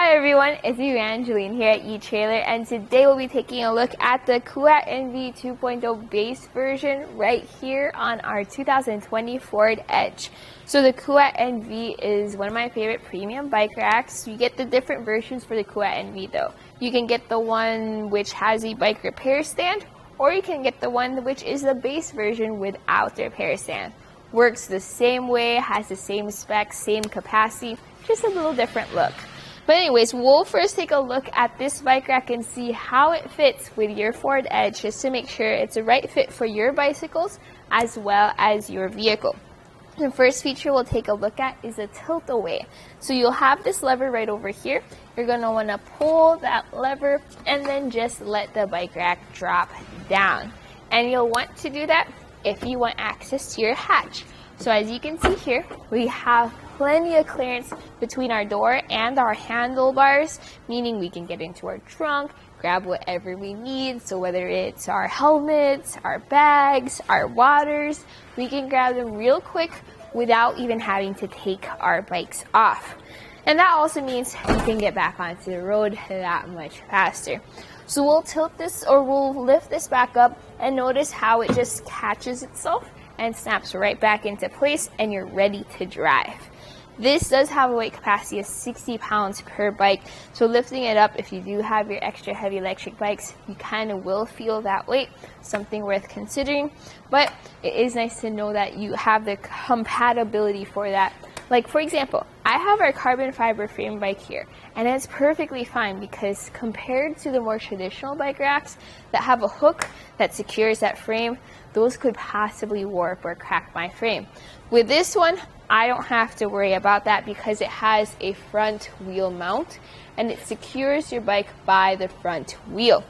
Hi everyone, it's Evangeline here at etrailer, and today we'll be taking a look at the Kuat NV 2.0 base version right here on our 2020 Ford Edge. So the Kuat NV is one of my favorite premium bike racks. You get the different versions for the Kuat NV though. You can get the one which has a bike repair stand, or you can get the one which is the base version without the repair stand. Works the same way, has the same specs, same capacity, just a little different look. But anyways, we'll first take a look at this bike rack and see how it fits with your Ford Edge, just to make sure it's a right fit for your bicycles as well as your vehicle. The first feature we'll take a look at is a tilt away. So you'll have this lever right over here. You're going to want to pull that lever and then just let the bike rack drop down. And you'll want to do that if you want access to your hatch. So as you can see here, we have plenty of clearance between our door and our handlebars, meaning we can get into our trunk, grab whatever we need. So whether it's our helmets, our bags, our waters, we can grab them real quick without even having to take our bikes off. And that also means we can get back onto the road that much faster. So we'll tilt this, or we'll lift this back up, and notice how it just catches itself and snaps right back into place, and you're ready to drive. This does have a weight capacity of 60 pounds per bike, so lifting it up, if you do have your extra heavy electric bikes, you kind of will feel that weight, something worth considering. But it is nice to know that you have the compatibility for that. Like for example, I have our carbon fiber frame bike here, and it's perfectly fine because compared to the more traditional bike racks that have a hook that secures that frame, those could possibly warp or crack my frame. With this one, I don't have to worry about that because it has a front wheel mount and it secures your bike by the front wheel.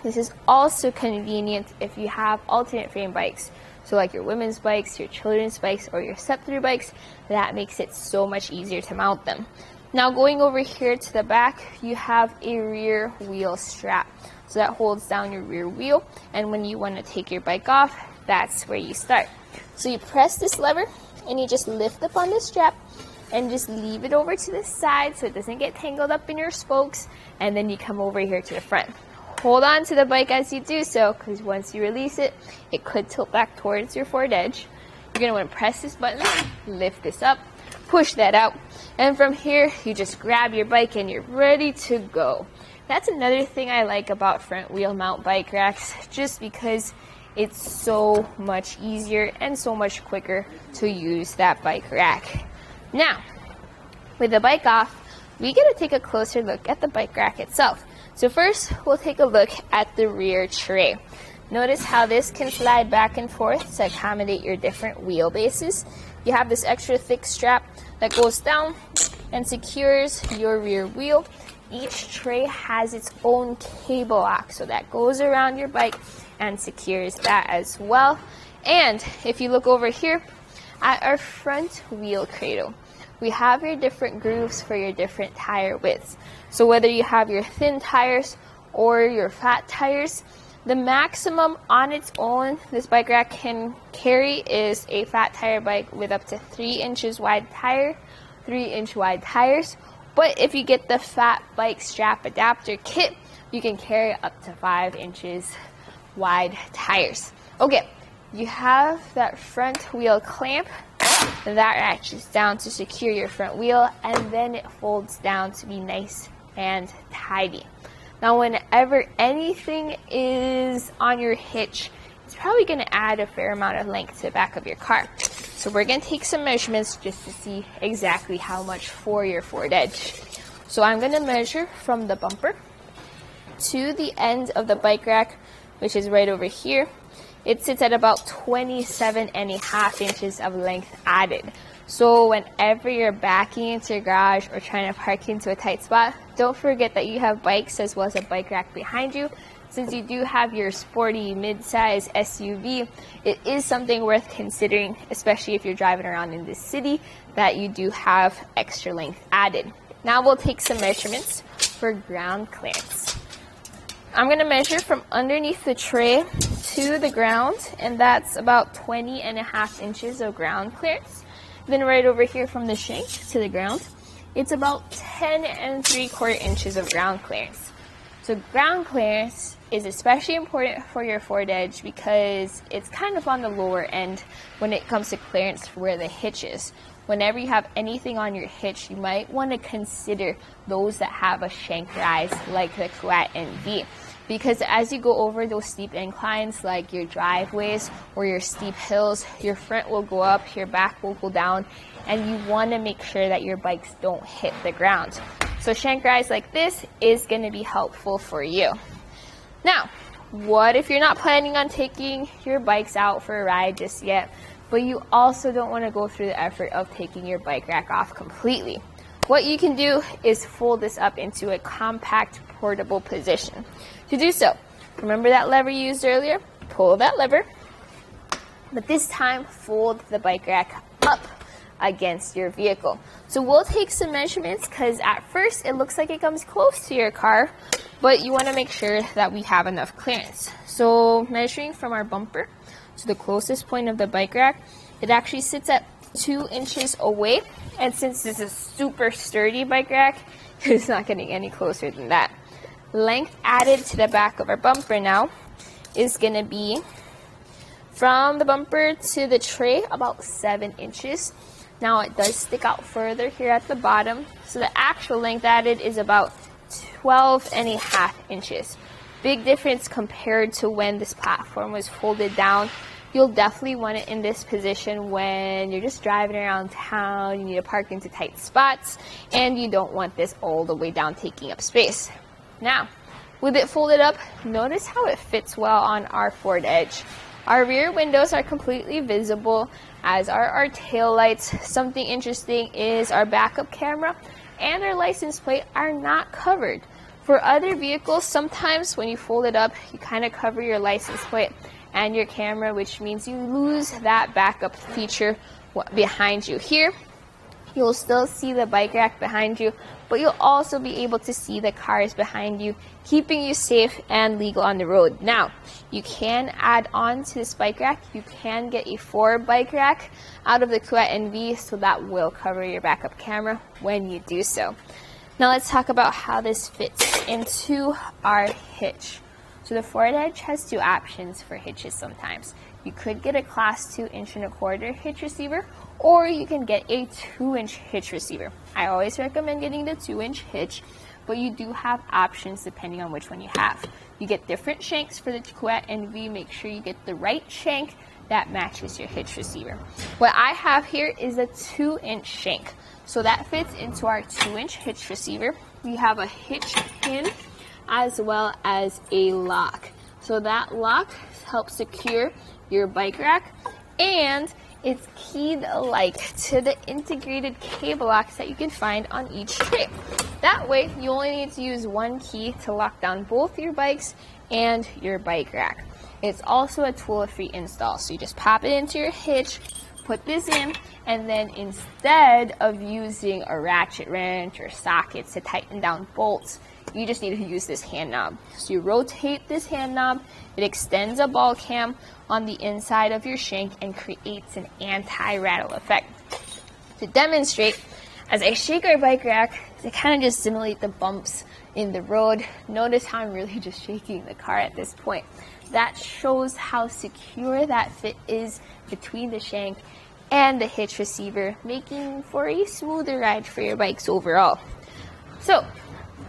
This is also convenient if you have alternate frame bikes. So like your women's bikes, your children's bikes, or your step-through bikes, that makes it so much easier to mount them. Now going over here to the back, you have a rear wheel strap. So that holds down your rear wheel, and when you want to take your bike off, that's where you start. So you press this lever and you just lift up on the strap and just leave it over to the side so it doesn't get tangled up in your spokes, and then you come over here to the front. Hold on to the bike as you do so, because once you release it, it could tilt back towards your Ford Edge. You're going to want to press this button, lift this up, push that out, and from here you just grab your bike and you're ready to go. That's another thing I like about front wheel mount bike racks, just because it's so much easier and so much quicker to use that bike rack. Now, with the bike off, we get to take a closer look at the bike rack itself. So first, we'll take a look at the rear tray. Notice how this can slide back and forth to accommodate your different wheelbases. You have this extra thick strap that goes down and secures your rear wheel. Each tray has its own cable lock, so that goes around your bike and secures that as well. And if you look over here at our front wheel cradle, we have your different grooves for your different tire widths. So whether you have your thin tires or your fat tires, the maximum on its own this bike rack can carry is a fat tire bike with up to 3 inches wide tire, 3-inch wide tires. But if you get the fat bike strap adapter kit, you can carry up to 5 inches wide tires. Okay, you have that front wheel clamp that ratchets down to secure your front wheel, and then it folds down to be nice and tidy. Now whenever anything is on your hitch, it's probably going to add a fair amount of length to the back of your car. So we're going to take some measurements just to see exactly how much for your Ford Edge. So I'm going to measure from the bumper to the end of the bike rack, which is right over here. It sits at about 27.5 inches of length added. So whenever you're backing into your garage or trying to park into a tight spot, don't forget that you have bikes as well as a bike rack behind you. Since you do have your sporty mid-size SUV, it is something worth considering, especially if you're driving around in this city, that you do have extra length added. Now we'll take some measurements for ground clearance. I'm going to measure from underneath the tray to the ground, and that's about 20.5 inches of ground clearance. Then right over here from the shank to the ground it's about 10 3/4 inches of ground clearance. So ground clearance is especially important for your forward edge because it's kind of on the lower end when it comes to clearance for where the hitch is. Whenever you have anything on your hitch, you might want to consider those that have a shank rise like the Kuat NV. Because as you go over those steep inclines like your driveways or your steep hills, your front will go up, your back will go down, and you want to make sure that your bikes don't hit the ground. So shank rise like this is going to be helpful for you. Now, what if you're not planning on taking your bikes out for a ride just yet, but you also don't want to go through the effort of taking your bike rack off completely? What you can do is fold this up into a compact portable position. To do so, remember that lever you used earlier? Pull that lever, but this time fold the bike rack up against your vehicle. So we'll take some measurements because at first it looks like it comes close to your car, but you want to make sure that we have enough clearance. So measuring from our bumper to the closest point of the bike rack, it actually sits at 2 inches away, and since this is super sturdy bike rack, it's not getting any closer than that. Length added to the back of our bumper now is going to be from the bumper to the tray about 7 inches. Now it does stick out further here at the bottom, so the actual length added is about 12.5 inches. Big difference compared to when this platform was folded down. You'll definitely want it in this position when you're just driving around town, you need to park into tight spots, and you don't want this all the way down taking up space. Now, with it folded up, notice how it fits well on our forward edge. Our rear windows are completely visible, as are our tail lights. Something interesting is our backup camera and our license plate are not covered. For other vehicles, sometimes when you fold it up, you kind of cover your license plate and your camera, which means you lose that backup feature behind you. Here, you'll still see the bike rack behind you, but you'll also be able to see the cars behind you, keeping you safe and legal on the road. Now, you can add on to this bike rack. You can get a 4 bike rack out of the Kuat NV, so that will cover your backup camera when you do so. Now let's talk about how this fits into our hitch. So the forward edge has 2 options for hitches sometimes. You could get a class 2 1.25" hitch receiver, or you can get a 2-inch hitch receiver. I always recommend getting the 2-inch hitch, but you do have options depending on which one you have. You get different shanks for the Kuat NV. Make sure you get the right shank that matches your hitch receiver. What I have here is a 2-inch shank. So that fits into our 2-inch hitch receiver. We have a hitch pin as well as a lock. So that lock helps secure your bike rack, and it's keyed alike to the integrated cable locks that you can find on each tray. That way, you only need to use one key to lock down both your bikes and your bike rack. It's also a tool-free install, so you just pop it into your hitch, put this in, and then instead of using a ratchet wrench or sockets to tighten down bolts, you just need to use this hand knob. So you rotate this hand knob, it extends a ball cam on the inside of your shank and creates an anti-rattle effect. To demonstrate, as I shake our bike rack to kind of just simulate the bumps in the road, notice how I'm really just shaking the car at this point. That shows how secure that fit is between the shank and the hitch receiver, making for a smoother ride for your bikes overall. So,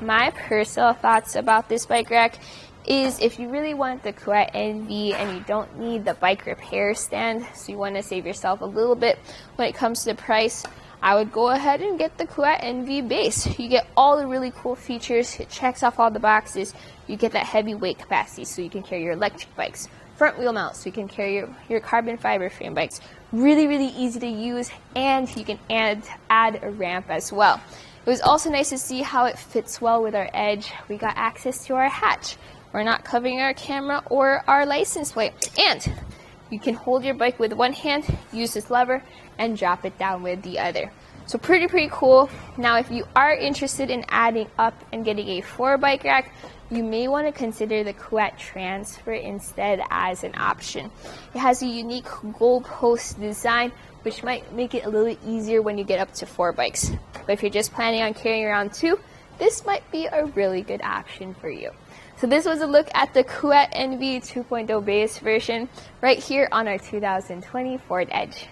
my personal thoughts about this bike rack is if you really want the Kuat NV and you don't need the bike repair stand, so you want to save yourself a little bit when it comes to the price, I would go ahead and get the Kuat NV base. You get all the really cool features, it checks off all the boxes, you get that heavy weight capacity so you can carry your electric bikes, front wheel mount so you can carry your carbon fiber frame bikes, really easy to use, and you can add a ramp as well. It was also nice to see how it fits well with our edge. We got access to our hatch. We're not covering our camera or our license plate. And you can hold your bike with one hand, use this lever, and drop it down with the other. So pretty cool. Now if you are interested in adding up and getting a 4 bike rack, you may want to consider the Kuat Transfer instead as an option. It has a unique goal post design, which might make it a little easier when you get up to 4 bikes. But if you're just planning on carrying around 2, this might be a really good option for you. So this was a look at the Kuat NV 2.0 base version right here on our 2020 Ford Edge.